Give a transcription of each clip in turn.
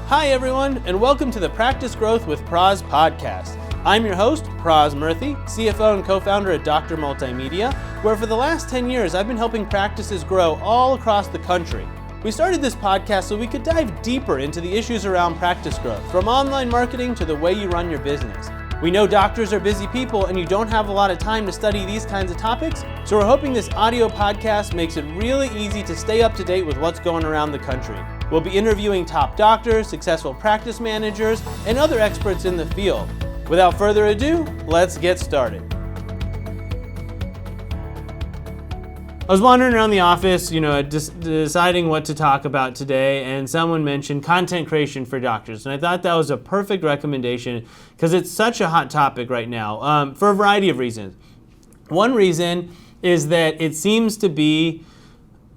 Hi everyone, and welcome to the Practice Growth with Pras podcast. I'm your host, Pras Murthy, CFO and co-founder at Dr. Multimedia, where for the last 10 years I've been helping practices grow all across the country. We started this podcast so we could dive deeper into the issues around practice growth, from online marketing to the way you run your business. We know doctors are busy people and you don't have a lot of time to study these kinds of topics, so we're hoping this audio podcast makes it really easy to stay up to date with what's going around the country. We'll be interviewing top doctors, successful practice managers, and other experts in the field. Without further ado, let's get started. I was wandering around the office, deciding what to talk about today, and someone mentioned content creation for doctors. And I thought that was a perfect recommendation because it's such a hot topic right now for a variety of reasons. One reason is that it seems to be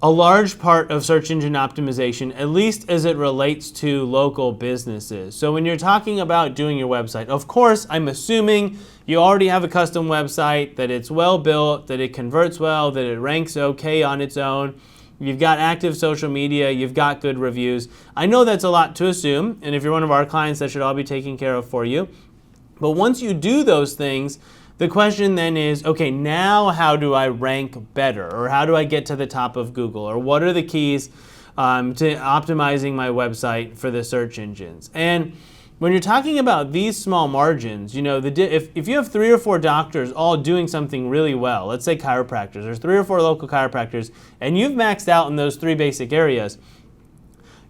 a large part of search engine optimization, at least as it relates to local businesses. So when you're talking about doing your website, of course, I'm assuming you already have a custom website, that it's well built, that it converts well, that it ranks okay on its own. You've got active social media, you've got good reviews. I know that's a lot to assume, and if you're one of our clients, that should all be taken care of for you. But once you do those things, the question then is, okay, now how do I rank better? Or how do I get to the top of Google? Or what are the keys to optimizing my website for the search engines? And when you're talking about these small margins, if you have 3 or 4 doctors all doing something really well, let's say chiropractors, there's 3 or 4 local chiropractors, and you've maxed out in those 3 basic areas,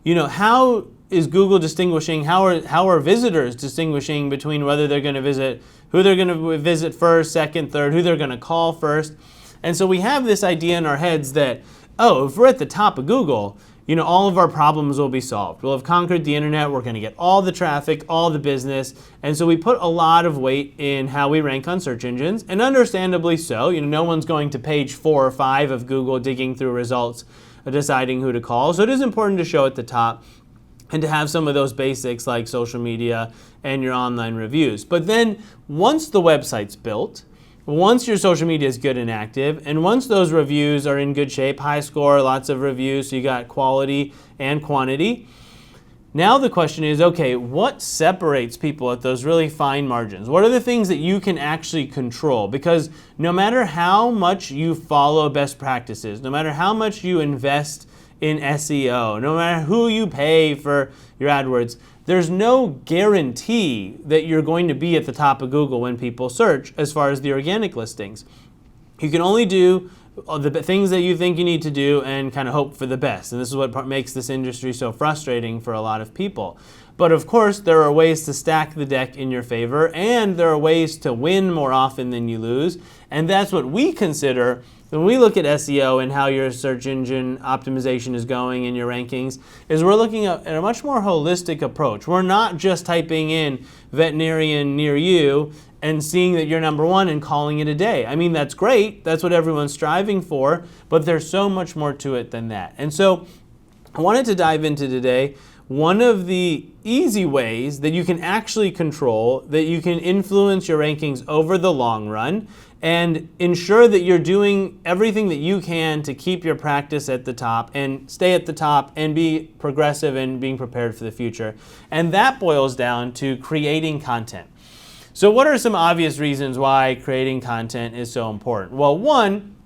how is Google distinguishing, how are visitors distinguishing between whether they're going to visit, who they're going to visit first, second, third, who they're going to call first? And so we have this idea in our heads that, if we're at the top of Google, all of our problems will be solved. We'll have conquered the internet, we're going to get all the traffic, all the business, and so we put a lot of weight in how we rank on search engines, and understandably so. No one's going to page 4 or 5 of Google digging through results, deciding who to call. So it is important to show at the top and to have some of those basics like social media and your online reviews. But then once the website's built, once your social media is good and active, and once those reviews are in good shape, high score, lots of reviews, so you got quality and quantity, now the question is, okay, what separates people at those really fine margins? What are the things that you can actually control? Because no matter how much you follow best practices, no matter how much you invest in SEO, no matter who you pay for your AdWords, there's no guarantee that you're going to be at the top of Google when people search as far as the organic listings. You can only do the things that you think you need to do and kind of hope for the best. And this is what makes this industry so frustrating for a lot of people. But of course, there are ways to stack the deck in your favor, and there are ways to win more often than you lose. And that's what we consider when we look at SEO and how your search engine optimization is going in your rankings, is we're looking at a much more holistic approach. We're not just typing in veterinarian near you and seeing that you're number 1 and calling it a day. I mean, that's great. That's what everyone's striving for, but there's so much more to it than that. And so I wanted to dive into today one of the easy ways that you can actually control, that you can influence your rankings over the long run and ensure that you're doing everything that you can to keep your practice at the top and stay at the top and be progressive and being prepared for the future. And that boils down to creating content. So what are some obvious reasons why creating content is so important? Well, one,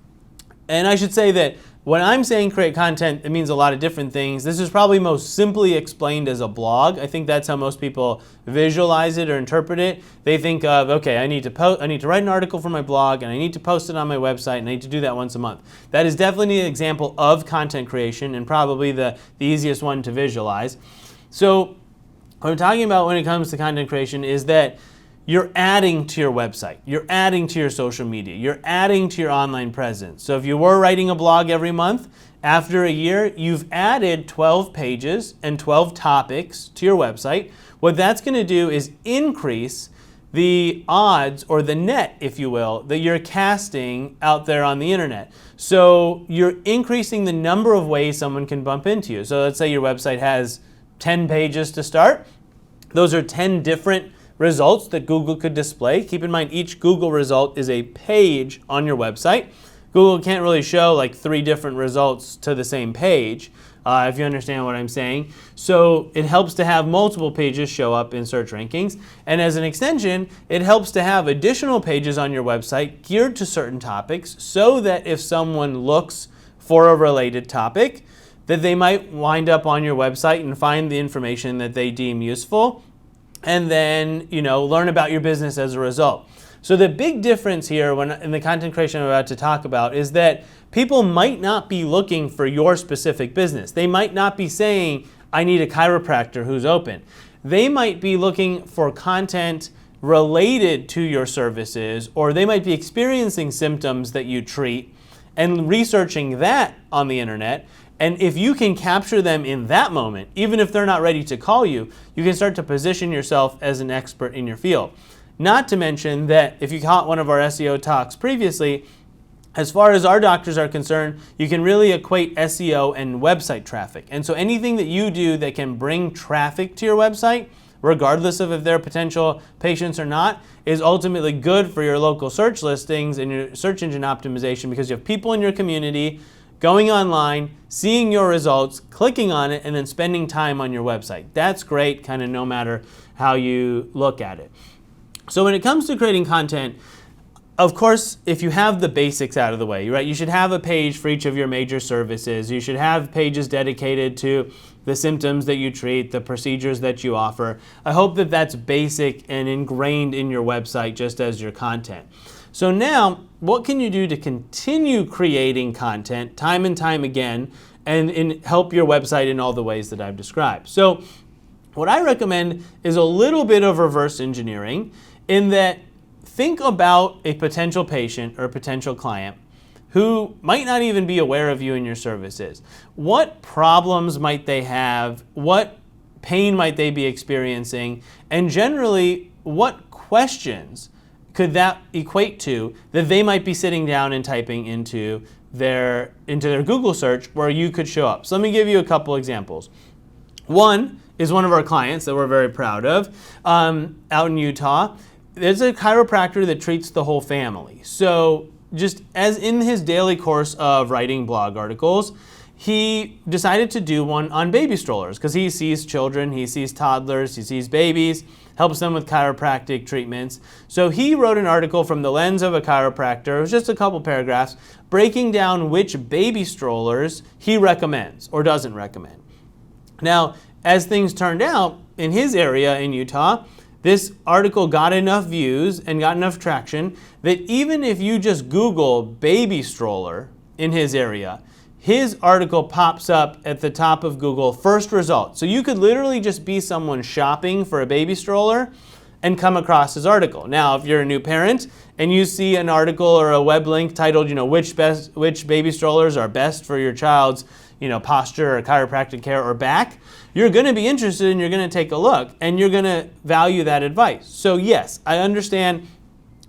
and I should say that when I'm saying create content, it means a lot of different things. This is probably most simply explained as a blog. I think that's how most people visualize it or interpret it. They think of, okay, I need to write an article for my blog, and I need to post it on my website, and I need to do that once a month. That is definitely an example of content creation and probably the easiest one to visualize. So what I'm talking about when it comes to content creation is that you're adding to your website, you're adding to your social media, you're adding to your online presence. So if you were writing a blog every month, after a year, you've added 12 pages and 12 topics to your website. What that's going to do is increase the odds, or the net, if you will, that you're casting out there on the internet. So you're increasing the number of ways someone can bump into you. So let's say your website has 10 pages to start. Those are 10 different results that Google could display. Keep in mind, each Google result is a page on your website. Google can't really show like 3 different results to the same page, if you understand what I'm saying. So it helps to have multiple pages show up in search rankings. And as an extension, it helps to have additional pages on your website geared to certain topics so that if someone looks for a related topic, that they might wind up on your website and find the information that they deem useful, and then learn about your business as a result. So the big difference here in the content creation I'm about to talk about is that people might not be looking for your specific business. They might not be saying, I need a chiropractor who's open. They might be looking for content related to your services, or they might be experiencing symptoms that you treat and researching that on the internet. And if you can capture them in that moment, even if they're not ready to call you, you can start to position yourself as an expert in your field. Not to mention that if you caught one of our SEO talks previously, as far as our doctors are concerned, you can really equate SEO and website traffic. And so anything that you do that can bring traffic to your website, regardless of if they're potential patients or not, is ultimately good for your local search listings and your search engine optimization, because you have people in your community going online, seeing your results, clicking on it, and then spending time on your website. That's great, kind of no matter how you look at it. So when it comes to creating content, of course, if you have the basics out of the way, right, you should have a page for each of your major services. You should have pages dedicated to the symptoms that you treat, the procedures that you offer. I hope that that's basic and ingrained in your website just as your content. So now, what can you do to continue creating content time and time again and help your website in all the ways that I've described? So what I recommend is a little bit of reverse engineering, in that think about a potential patient or a potential client who might not even be aware of you and your services. What problems might they have? What pain might they be experiencing? And generally, what questions could that equate to that they might be sitting down and typing into their Google search where you could show up? So let me give you a couple examples. One is one of our clients that we're very proud of out in Utah. There's a chiropractor that treats the whole family. So just as in his daily course of writing blog articles, he decided to do one on baby strollers because he sees children, he sees toddlers, he sees babies, helps them with chiropractic treatments. So he wrote an article from the lens of a chiropractor. It was just a couple paragraphs breaking down which baby strollers he recommends or doesn't recommend. Now, as things turned out in his area in Utah, this article got enough views and got enough traction that even if you just Google baby stroller in his area, his article pops up at the top of Google first result. So you could literally just be someone shopping for a baby stroller and come across his article. Now, if you're a new parent and you see an article or a web link titled, which baby strollers are best for your child's, posture or chiropractic care or back, you're going to be interested and you're going to take a look and you're going to value that advice. So yes, I understand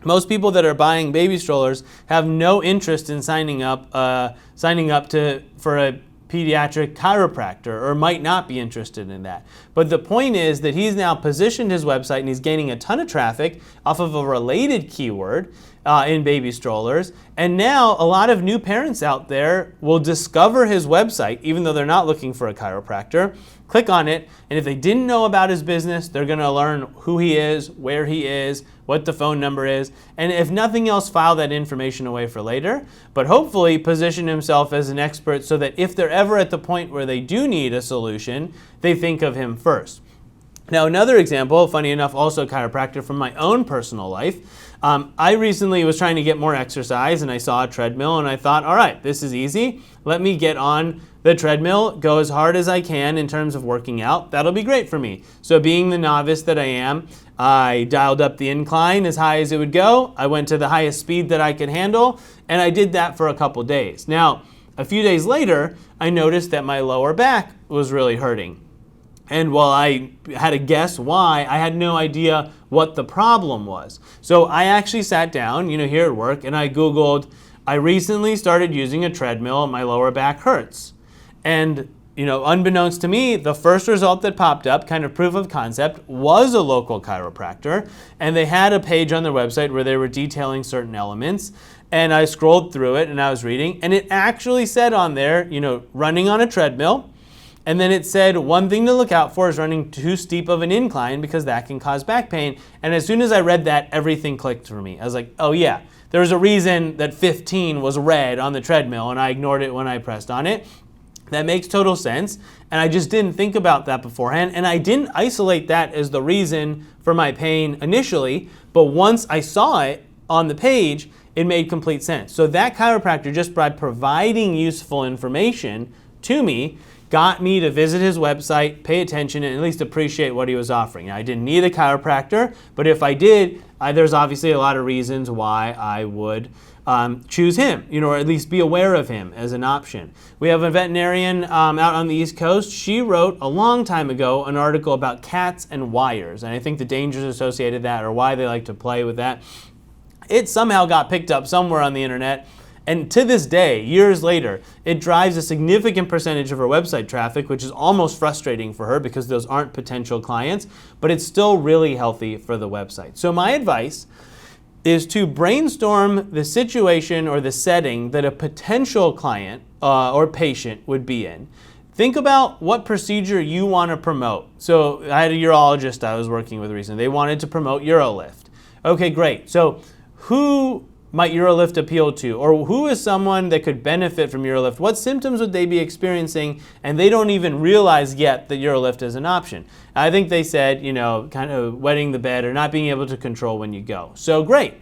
most people that are buying baby strollers have no interest in signing up for a pediatric chiropractor, or might not be interested in that. But the point is that he's now positioned his website and he's gaining a ton of traffic off of a related keyword in baby strollers. And now a lot of new parents out there will discover his website, even though they're not looking for a chiropractor, click on it, and if they didn't know about his business, they're going to learn who he is, where he is, what the phone number is, and if nothing else, file that information away for later, but hopefully position himself as an expert so that if they're ever at the point where they do need a solution, they think of him first. Now, another example, funny enough, also chiropractor from my own personal life. I recently was trying to get more exercise and I saw a treadmill and I thought, all right, this is easy. Let me get on the treadmill, go as hard as I can in terms of working out. That'll be great for me. So being the novice that I am, I dialed up the incline as high as it would go. I went to the highest speed that I could handle, and I did that for a couple days. Now, a few days later, I noticed that my lower back was really hurting. And while I had to guess why, I had no idea what the problem was. So I actually sat down, here at work, and I Googled, I recently started using a treadmill, my lower back hurts. And, unbeknownst to me, the first result that popped up, kind of proof of concept, was a local chiropractor. And they had a page on their website where they were detailing certain elements. And I scrolled through it and I was reading, and it actually said on there, running on a treadmill, And then it said one thing to look out for is running too steep of an incline because that can cause back pain. And as soon as I read that, everything clicked for me. I was like, oh yeah, there's a reason that 15 was red on the treadmill and I ignored it when I pressed on it. That makes total sense. And I just didn't think about that beforehand. And I didn't isolate that as the reason for my pain initially. But once I saw it on the page, it made complete sense. So that chiropractor, just by providing useful information to me, got me to visit his website, pay attention, and at least appreciate what he was offering. Now, I didn't need a chiropractor, but if I did, there's obviously a lot of reasons why I would choose him, or at least be aware of him as an option. We have a veterinarian out on the East Coast. She wrote a long time ago an article about cats and wires, and I think the dangers associated with that or why they like to play with that. It somehow got picked up somewhere on the internet. And to this day, years later, it drives a significant percentage of her website traffic, which is almost frustrating for her because those aren't potential clients, but it's still really healthy for the website. So my advice is to brainstorm the situation or the setting that a potential client or patient would be in. Think about what procedure you want to promote. So I had a urologist I was working with recently. They wanted to promote UroLift. Okay, great. So who might UroLift appeal to? Or who is someone that could benefit from UroLift? What symptoms would they be experiencing? And they don't even realize yet that UroLift is an option. I think they said, kind of wetting the bed or not being able to control when you go. So great.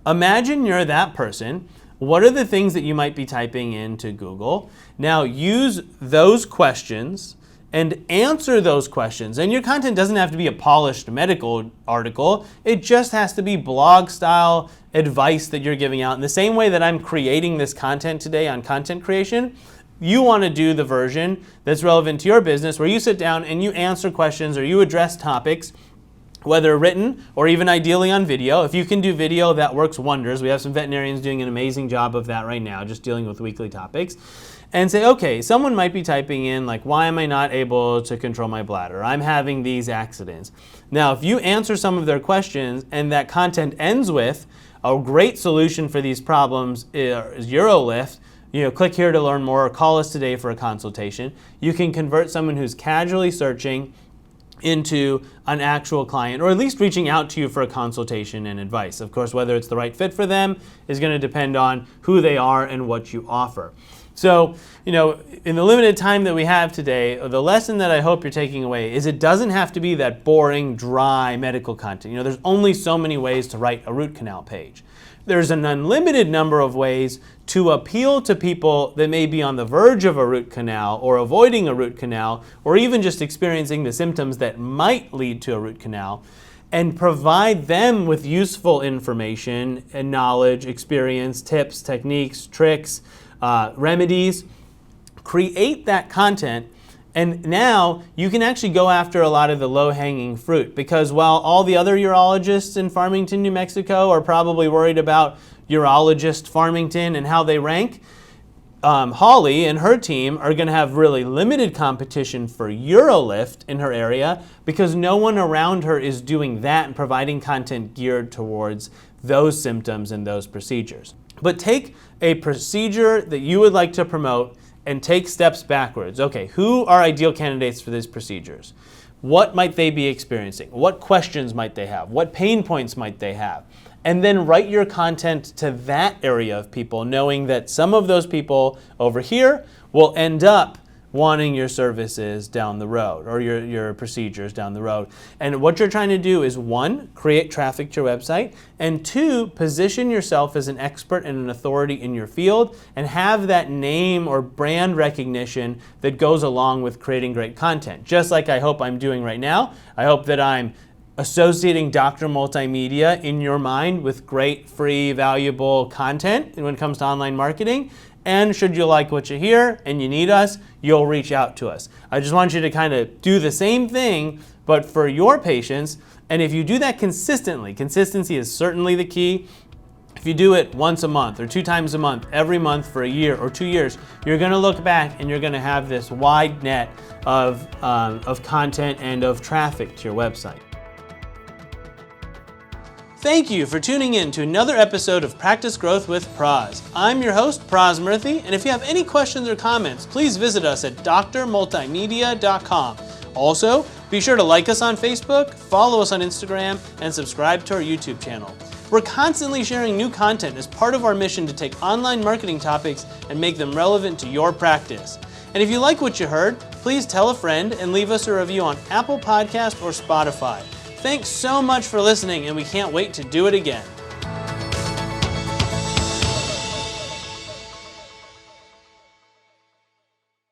Imagine you're that person. What are the things that you might be typing into Google? Now use those questions and answer those questions. And your content doesn't have to be a polished medical article. It just has to be blog style advice that you're giving out. In the same way that I'm creating this content today on content creation, you want to do the version that's relevant to your business where you sit down and you answer questions or you address topics, whether written or even ideally on video. If you can do video, that works wonders. We have some veterinarians doing an amazing job of that right now, just dealing with weekly topics. And say, okay, someone might be typing in like, why am I not able to control my bladder? I'm having these accidents. Now, if you answer some of their questions and that content ends with a great solution for these problems is UroLift, click here to learn more or call us today for a consultation. You can convert someone who's casually searching into an actual client, or at least reaching out to you for a consultation and advice. Of course, whether it's the right fit for them is going to depend on who they are and what you offer. So, in the limited time that we have today, the lesson that I hope you're taking away is it doesn't have to be that boring, dry medical content. There's only so many ways to write a root canal page. There's an unlimited number of ways to appeal to people that may be on the verge of a root canal or avoiding a root canal or even just experiencing the symptoms that might lead to a root canal, and provide them with useful information and knowledge, experience, tips, techniques, tricks, remedies. Create that content, and now you can actually go after a lot of the low-hanging fruit, because while all the other urologists in Farmington, New Mexico are probably worried about Urologist Farmington and how they rank, Holly and her team are going to have really limited competition for UroLift in her area because no one around her is doing that and providing content geared towards those symptoms and those procedures. But take a procedure that you would like to promote and take steps backwards. Okay, who are ideal candidates for these procedures? What might they be experiencing? What questions might they have? What pain points might they have? And then write your content to that area of people, knowing that some of those people over here will end up wanting your services down the road or your procedures down the road. And what you're trying to do is, one, create traffic to your website, and two, position yourself as an expert and an authority in your field and have that name or brand recognition that goes along with creating great content. Just like I hope I'm doing right now. I hope that I'm associating Dr. Multimedia in your mind with great, free, valuable content when it comes to online marketing. And should you like what you hear and you need us, you'll reach out to us. I just want you to kind of do the same thing, but for your patients. And if you do that consistently, consistency is certainly the key. If you do it once a month or 2 times a month, every month for a year or 2 years, you're going to look back and you're going to have this wide net of content and of traffic to your website. Thank you for tuning in to another episode of Practice Growth with Pras. I'm your host, Pras Murthy, and if you have any questions or comments, please visit us at drmultimedia.com. Also, be sure to like us on Facebook, follow us on Instagram, and subscribe to our YouTube channel. We're constantly sharing new content as part of our mission to take online marketing topics and make them relevant to your practice. And if you like what you heard, please tell a friend and leave us a review on Apple Podcast or Spotify. Thanks so much for listening, and we can't wait to do it again.